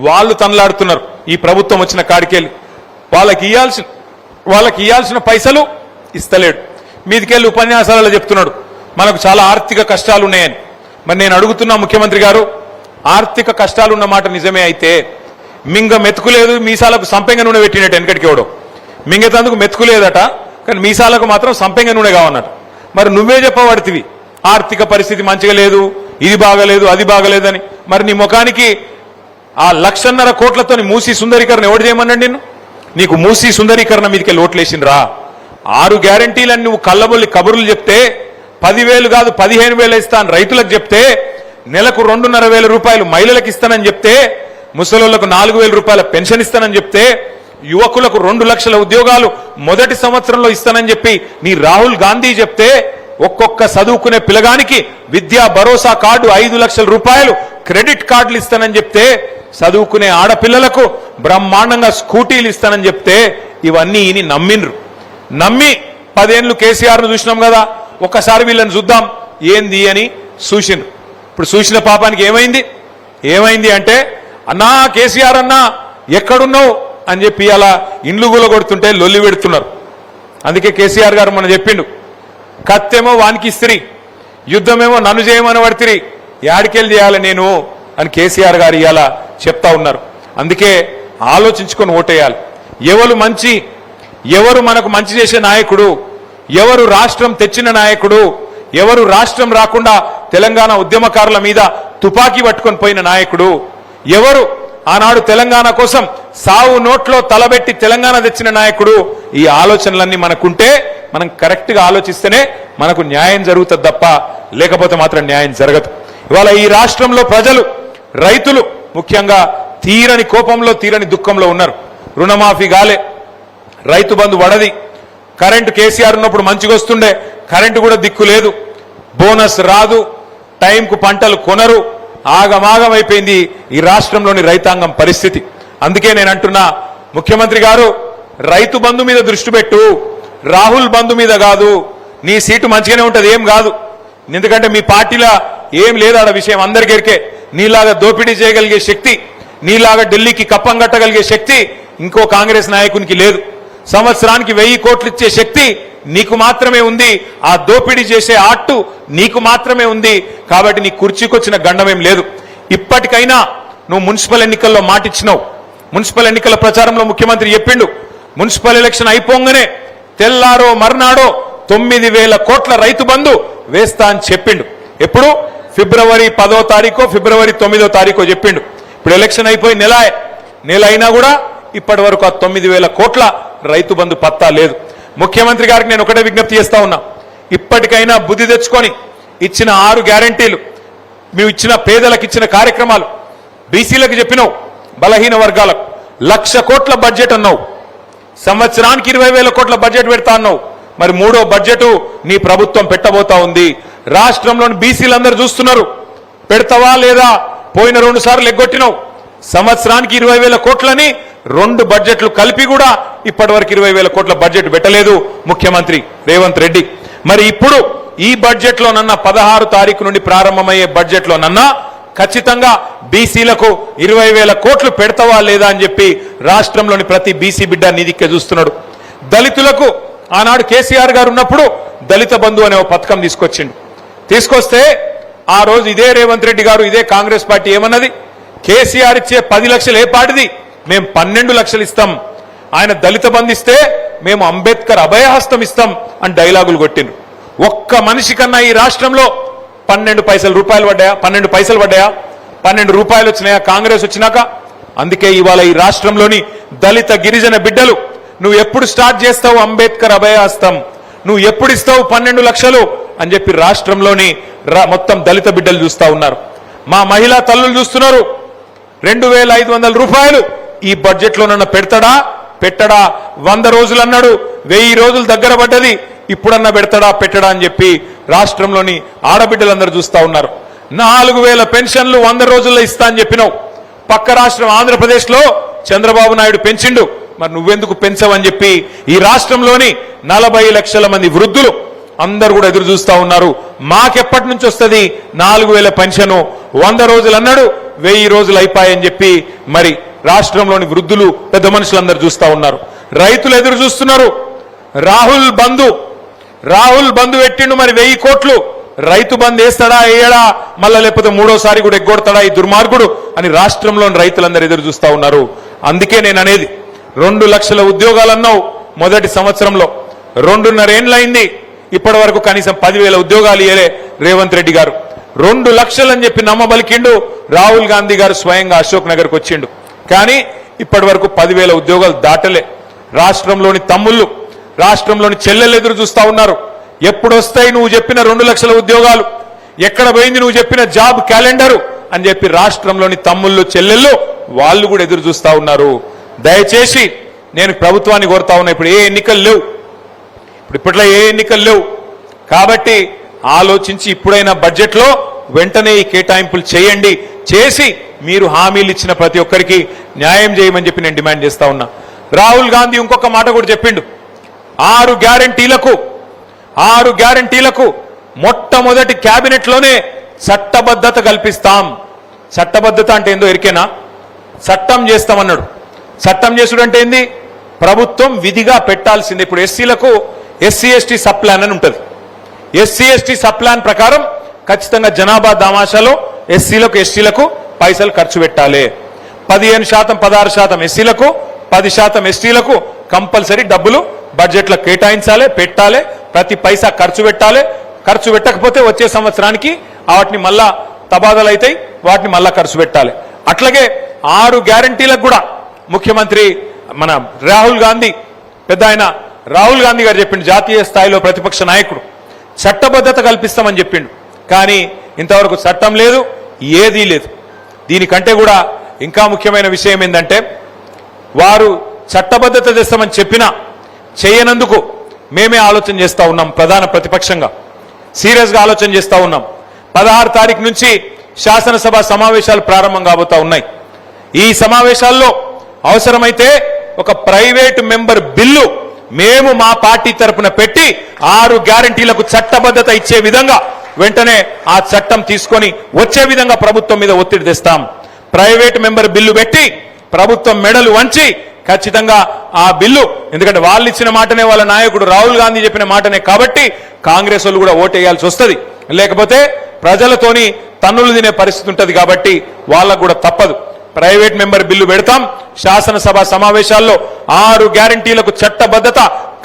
వాళ్ళు తనలాడుతున్నారు ఈ ప్రభుత్వం వచ్చిన కాడికెళ్ళి వాళ్ళకి ఇయ్యాల్సిన పైసలు ఇస్తలేడు మీదికెళ్ళి ఉపన్యాసాలలో చెప్తున్నాడు మనకు చాలా ఆర్థిక కష్టాలు ఉన్నాయని మరి నేను అడుగుతున్నా ముఖ్యమంత్రి గారు ఆర్థిక కష్టాలు ఉన్న మాట నిజమే అయితే మింగ మెతుకులేదు మీసాలకు సంపెంగ నూనె పెట్టినట్టు వెనకటికి ఎవడో మింగేతందుకు మెతుకులేదట కానీ మీసాలకు మాత్రం సంపెంగ నూనె కావన్నట మరి నువ్వే చెప్పబడితివి ఆర్థిక పరిస్థితి మంచిగా లేదు ఇది బాగలేదు అది బాగలేదని మరి నీ ముఖానికి ఆ 1,50,000 కోట్లతో మూసీ సుందరీకరణ ఎవడు చేయమన్నాడు నిన్ను నీకు మూసీ సుందరీకరణ మీదకి ఓట్లేసిండ్రా 6 గ్యారంటీలని నువ్వు కళ్ళబొల్లి కబుర్లు చెప్తే 10,000 కాదు 15,000 ఇస్తాను రైతులకు చెప్తే నెలకు 2,500 రూపాయలు మహిళలకు ఇస్తానని చెప్తే ముసలోళ్లకు 4,000 రూపాయల పెన్షన్ ఇస్తానని చెప్తే యువకులకు 2 లక్షల ఉద్యోగాలు మొదటి సంవత్సరంలో ఇస్తానని చెప్పి నీ రాహుల్ గాంధీ చెప్తే ఒక్కొక్క చదువుకునే పిల్లగానికి విద్యా భరోసా కార్డు 5 లక్షల రూపాయలు క్రెడిట్ కార్డులు ఇస్తానని చెప్తే చదువుకునే ఆడపిల్లలకు బ్రహ్మాండంగా స్కూటీలు ఇస్తానని చెప్తే ఇవన్నీ ఈయన నమ్మి 10 ఏళ్ళు కేసీఆర్ను చూసినాం కదా ఒక్కసారి వీళ్ళని చూద్దాం ఏంది అని చూసిండ్రు ఇప్పుడు చూసిన పాపానికి ఏమైంది అంటే అన్నా కేసీఆర్ అన్నా ఎక్కడున్నావు అని చెప్పి అలా ఇండ్లు కూలగొడుతుంటే లొల్లి పెడుతున్నారు అందుకే కేసీఆర్ గారు మనం చెప్పిండు కత్తేమో వానికి ఇస్త్రీ యుద్ధమేమో నన్ను చేయమని పడితిరి యాడికెళ్ళి చేయాలి నేను అని కేసీఆర్ గారు ఇవాళ చెప్తా ఉన్నారు అందుకే ఆలోచించుకొని ఓటేయాలి ఎవరు మనకు మంచి చేసే నాయకుడు ఎవరు రాష్ట్రం తెచ్చిన నాయకుడు ఎవరు రాష్ట్రం రాకుండా తెలంగాణ ఉద్యమకారుల మీద తుపాకీ పట్టుకొని పోయిన నాయకుడు ఎవరు ఆనాడు తెలంగాణ కోసం సావు నోట్లో తలబెట్టి తెలంగాణ తెచ్చిన నాయకుడు ఈ ఆలోచనలన్నీ మనకుంటే మనం కరెక్ట్ గా ఆలోచిస్తేనే మనకు న్యాయం జరుగుతుంది తప్ప లేకపోతే మాత్రం న్యాయం జరగదు ఇవాళ ఈ రాష్ట్రంలో ప్రజలు రైతులు ముఖ్యంగా తీరని కోపంలో తీరని దుఃఖంలో ఉన్నారు రుణమాఫీ గాలే రైతు బంధు వడది కరెంటు కేసీఆర్ ఉన్నప్పుడు మంచిగా వస్తుండే కరెంటు కూడా దిక్కు లేదు బోనస్ రాదు టైంకు పంటలు కొనరు ఆగమాగం అయిపోయింది ఈ రాష్ట్రంలోని రైతాంగం పరిస్థితి అందుకే నేను అంటున్నా ముఖ్యమంత్రి గారు రైతు బంధు మీద దృష్టి పెట్టు రాహుల్ బంధు మీద కాదు నీ సీటు మంచిగానే ఉంటది ఏం కాదు ఎందుకంటే మీ పార్టీలో ఏం లేదు ఆడ విషయం అందరికెరికే నీలాగా దోపిడీ చేయగలిగే శక్తి నీలాగా ఢిల్లీకి కప్పం కట్టగలిగే శక్తి ఇంకో కాంగ్రెస్ నాయకునికి లేదు సంవత్సరానికి 1000 కోట్లు ఇచ్చే శక్తి నీకు మాత్రమే ఉంది ఆ దోపిడీ చేసే ఆట్టు నీకు మాత్రమే ఉంది కాబట్టి నీ కుర్చీకొచ్చిన గండమేం లేదు ఇప్పటికైనా నువ్వు మున్సిపల్ ఎన్నికల్లో మాటిచ్చినావు మున్సిపల్ ఎన్నికల ప్రచారంలో ముఖ్యమంత్రి చెప్పిండు మున్సిపల్ ఎలక్షన్ అయిపోగానే తెల్లారో మర్నాడో 9,000 కోట్ల రైతు బంధు వేస్తా అని చెప్పిండు ఎప్పుడు ఫిబ్రవరి 10వ తారీఖో ఫిబ్రవరి 9వ తారీఖో చెప్పిండు ఇప్పుడు ఎలక్షన్ అయిపోయి నెల అయినా కూడా ఇప్పటి వరకు ఆ 9,000 కోట్ల రైతు బంధు పత్తా లేదు ముఖ్యమంత్రి గారికి నేను ఒకటే విజ్ఞప్తి చేస్తా ఉన్నా ఇప్పటికైనా బుద్ధి తెచ్చుకొని ఇచ్చిన 6 గ్యారంటీలు మేము ఇచ్చిన పేదలకు ఇచ్చిన కార్యక్రమాలు బీసీలకు చెప్పినావు బలహీన వర్గాలకు 1,00,000 కోట్ల బడ్జెట్ అన్నావు సంవత్సరానికి 20,000 కోట్ల బడ్జెట్ పెడతా అన్నావు మరి 3వ బడ్జెట్ నీ ప్రభుత్వం పెట్టబోతా ఉంది రాష్ట్రంలోని బీసీలందరూ చూస్తున్నారు పెడతావా లేదా పోయిన 2 సార్లు ఎగ్గొట్టినావు సంవత్సరానికి 20,000 కోట్లని 2 బడ్జెట్లు కలిపి కూడా ఇప్పటి వరకు 20,000 కోట్ల బడ్జెట్ పెట్టలేదు ముఖ్యమంత్రి రేవంత్ రెడ్డి మరి ఇప్పుడు ఈ బడ్జెట్ లోనన్నా 16 తారీఖు నుండి ప్రారంభమయ్యే బడ్జెట్ లోనన్నా ఖచ్చితంగా బీసీలకు 20,000 కోట్లు పెడతావా లేదా అని చెప్పి రాష్ట్రంలోని ప్రతి బీసీ బిడ్డ నిధికే చూస్తున్నాడు దళితులకు ఆనాడు కేసీఆర్ గారు ఉన్నప్పుడు దళిత బంధు అనే పథకం తీసుకొస్తే ఆ రోజు ఇదే రేవంత్ రెడ్డి గారు ఇదే కాంగ్రెస్ పార్టీ ఏమన్నది కేసీఆర్ ఇచ్చే 10 లక్షలు ఏ పాటిది మేము 12 లక్షలు ఇస్తాం ఆయన దళిత బంధు ఇస్తే మేము అంబేద్కర్ అభయహస్తం ఇస్తాం అని డైలాగులు కొట్టిండ్రు ఒక్క మనిషి కన్నా ఈ రాష్ట్రంలో 12 పైసలు పడ్డాయా 12 రూపాయలు వచ్చినాయా కాంగ్రెస్ వచ్చినాక అందుకే ఇవాళ ఈ రాష్ట్రంలోని దళిత గిరిజన బిడ్డలు నువ్వు ఎప్పుడు స్టార్ట్ చేస్తావు అంబేద్కర్ అభయహస్తం నువ్వు ఎప్పుడు ఇస్తావు 12 లక్షలు అని చెప్పి రాష్ట్రంలోని మొత్తం దళిత బిడ్డలు చూస్తా ఉన్నారు మా మహిళా తల్లులు చూస్తున్నారు 2,500 రూపాయలు ఈ బడ్జెట్ లోనన్నా పెట్టడా 100 రోజులు అన్నాడు 1000 రోజులు దగ్గర పడ్డది ఇప్పుడన్నా పెట్టడా అని చెప్పి రాష్ట్రంలోని ఆడబిడ్డలందరూ చూస్తా ఉన్నారు 4,000 పెన్షన్లు 100 రోజుల్లో ఇస్తా అని చెప్పినావు పక్క రాష్ట్రం ఆంధ్రప్రదేశ్ లో చంద్రబాబు నాయుడు పెంచిండు మరి నువ్వెందుకు పెంచవని చెప్పి ఈ రాష్ట్రంలోని 40 లక్షల మంది వృద్ధులు అందరూ కూడా ఎదురు చూస్తా ఉన్నారు మాకెప్పటి నుంచి వస్తుంది 4,000 పెన్షన్ 100 రోజులు అన్నాడు 1000 రోజులు అయిపోయాయని చెప్పి మరి రాష్ట్రంలోని వృద్ధులు పెద్ద మనుషులందరూ చూస్తా ఉన్నారు. రైతులు ఎదురు చూస్తున్నారు. రాహుల్ బంధు పెట్టిండు మరి 1000 కోట్లు. రైతు బంద్ వేస్తాడా వేయడా, మళ్ళా లేకపోతే మూడోసారి కూడా ఎగ్గొడతాడా ఈ దుర్మార్గుడు అని రాష్ట్రంలోని రైతులందరూ ఎదురు చూస్తా ఉన్నారు. అందుకే నేను అనేది 2 లక్షల ఉద్యోగాలు అన్నావు మొదటి సంవత్సరంలో. 2.5 ఏళ్లైంది, ఇప్పటి వరకు కనీసం 10,000 ఉద్యోగాలు ఇయ్యలే రేవంత్ రెడ్డి గారు. 2 లక్షలు అని చెప్పి నమ్మబలికిండు. రాహుల్ గాంధీ గారు స్వయంగా అశోక్ నగర్కి వచ్చిండు, కానీ ఇప్పటి వరకు 10,000 ఉద్యోగాలు దాటలే. రాష్ట్రంలోని తమ్ముళ్ళు, రాష్ట్రంలోని చెల్లెళ్ళు ఎదురు చూస్తా ఉన్నారు. ఎప్పుడు వస్తాయి నువ్వు చెప్పిన 2 లక్షల ఉద్యోగాలు, ఎక్కడ పోయింది నువ్వు చెప్పిన జాబ్ క్యాలెండరు అని చెప్పి రాష్ట్రంలోని తమ్ముళ్ళు చెల్లెళ్ళు వాళ్ళు కూడా ఎదురు చూస్తా ఉన్నారు. దయచేసి నేను ప్రభుత్వాన్ని కోరుతా ఉన్నా, ఇప్పుడు ఏ ఎన్నికలు లేవు, ఇప్పట్లో ఏ ఎన్నికలు లేవు కాబట్టి ఆలోచించి ఇప్పుడైనా బడ్జెట్లో వెంటనే ఈ కేటాయింపులు చేయండి. చేసి మీరు హామీలు ఇచ్చిన ప్రతి ఒక్కరికి న్యాయం చేయమని చెప్పి నేను డిమాండ్ చేస్తా ఉన్నా. రాహుల్ గాంధీ ఇంకొక మాట కూడా చెప్పిండు. 6 గ్యారంటీలకు మొట్టమొదటి క్యాబినెట్లోనే చట్టబద్ధత కల్పిస్తాం. చట్టబద్ధత అంటే ఏందో ఎరికేనా? చట్టం చేస్తామన్నాడు. చట్టం చేసుడు అంటే ఏంది? ప్రభుత్వం విధిగా పెట్టాల్సిందే. ఇప్పుడు ఎస్సీలకు SC/ST సబ్ ప్లాన్ అని ఉంటుంది. SC/ST సబ్ ప్లాన్ ప్రకారం ఖచ్చితంగా జనాభా దామాషాలో ఎస్సీలకు ఎస్టీలకు పైసలు ఖర్చు పెట్టాలి. 15%, 16% ఎస్సీలకు, 10% ఎస్టీలకు కంపల్సరీ డబ్బులు బడ్జెట్లో కేటాయించాలి, పెట్టాలి. ప్రతి పైసా ఖర్చు పెట్టాలి. ఖర్చు పెట్టకపోతే వచ్చే సంవత్సరానికి వాటిని మళ్ళా తబాదలు అవుతాయి, వాటిని మళ్ళా ఖర్చు పెట్టాలి. అట్లాగే 6 గ్యారంటీలకు కూడా ముఖ్యమంత్రి మన రాహుల్ గాంధీ గారు చెప్పిండు. జాతీయ స్థాయిలో ప్రతిపక్ష నాయకుడు చట్టబద్ధత కల్పిస్తామని చెప్పిండు, కానీ ఇంతవరకు చట్టం లేదు, ఏదీ లేదు. దీనికంటే కూడా ఇంకా ముఖ్యమైన విషయం ఏంటంటే, వారు చట్టబద్ధత తెస్తామని చెప్పినా చేయనందుకు మేమే ఆలోచన చేస్తా ఉన్నాం. ప్రధాన ప్రతిపక్షంగా సీరియస్గా ఆలోచన చేస్తా ఉన్నాం. 16 తారీఖు నుంచి శాసనసభ సమావేశాలు ప్రారంభం కాబోతా ఉన్నాయి. ఈ సమావేశాల్లో అవసరమైతే ఒక ప్రైవేటు మెంబర్ బిల్లు మేము మా పార్టీ తరపున పెట్టి 6 గ్యారంటీలకు చట్టబద్ధత ఇచ్చే విధంగా వెంటనే ఆ చట్టం తీసుకొని వచ్చే విధంగా ప్రభుత్వం మీద ఒత్తిడి తెస్తాం. ప్రైవేట్ మెంబర్ బిల్లు పెట్టి ప్రభుత్వం మెడలు వంచి ఖచ్చితంగా ఆ బిల్లు, ఎందుకంటే వాళ్ళు ఇచ్చిన మాటనే, వాళ్ళ నాయకుడు రాహుల్ గాంధీ చెప్పిన మాటనే కాబట్టి కాంగ్రెస్ వాళ్ళు కూడా ఓటేయాల్సి వస్తుంది. లేకపోతే ప్రజలతోని తన్నులు తినే పరిస్థితి ఉంటుంది కాబట్టి వాళ్ళకు కూడా తప్పదు. ప్రైవేట్ మెంబర్ బిల్లు పెడతాం. శాసనసభ సమావేశాల్లో 6 గ్యారంటీలకు చట్టబద్ధత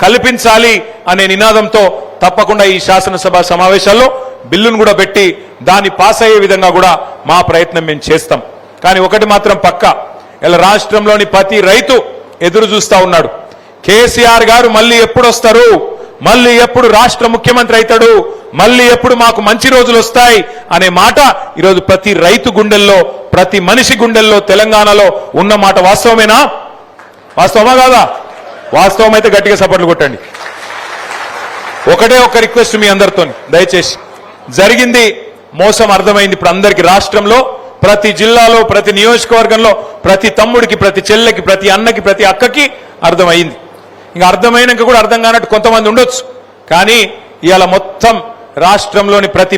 కల్పించాలి అనే నినాదంతో తప్పకుండా ఈ శాసనసభ సమావేశాల్లో బిల్లును కూడా పెట్టి దాన్ని పాస్ అయ్యే విధంగా కూడా మా ప్రయత్నం మేము చేస్తాం. కానీ ఒకటి మాత్రం పక్కా, ఇలా రాష్ట్రంలోని ప్రతి రైతు ఎదురు చూస్తా ఉన్నాడు. కేసీఆర్ గారు మళ్ళీ ఎప్పుడు వస్తారు, మళ్ళీ ఎప్పుడు రాష్ట్ర ముఖ్యమంత్రి అవుతాడు, మళ్ళీ ఎప్పుడు మాకు మంచి రోజులు వస్తాయి అనే మాట ఈరోజు ప్రతి రైతు గుండెల్లో, ప్రతి మనిషి గుండెల్లో తెలంగాణలో ఉన్న మాట వాస్తవమేనా? వాస్తవమా కాదా? వాస్తవం అయితే గట్టిగా సపోర్ట్లు కొట్టండి. ఒకటే ఒక రిక్వెస్ట్ మీ అందరితో, దయచేసి జరిగింది మోసం అర్థమైంది ఇప్పుడు అందరికీ. రాష్ట్రంలో ప్రతి జిల్లాలో, ప్రతి నియోజకవర్గంలో, ప్రతి తమ్ముడికి, ప్రతి చెల్లెకి, ప్రతి అన్నకి, ప్రతి అక్కకి అర్థమైంది. ఇంకా అర్థమైనాక కూడా అర్థం కానట్టు కొంతమంది ఉండొచ్చు, కానీ ఇవాళ మొత్తం రాష్ట్రంలోని ప్రతి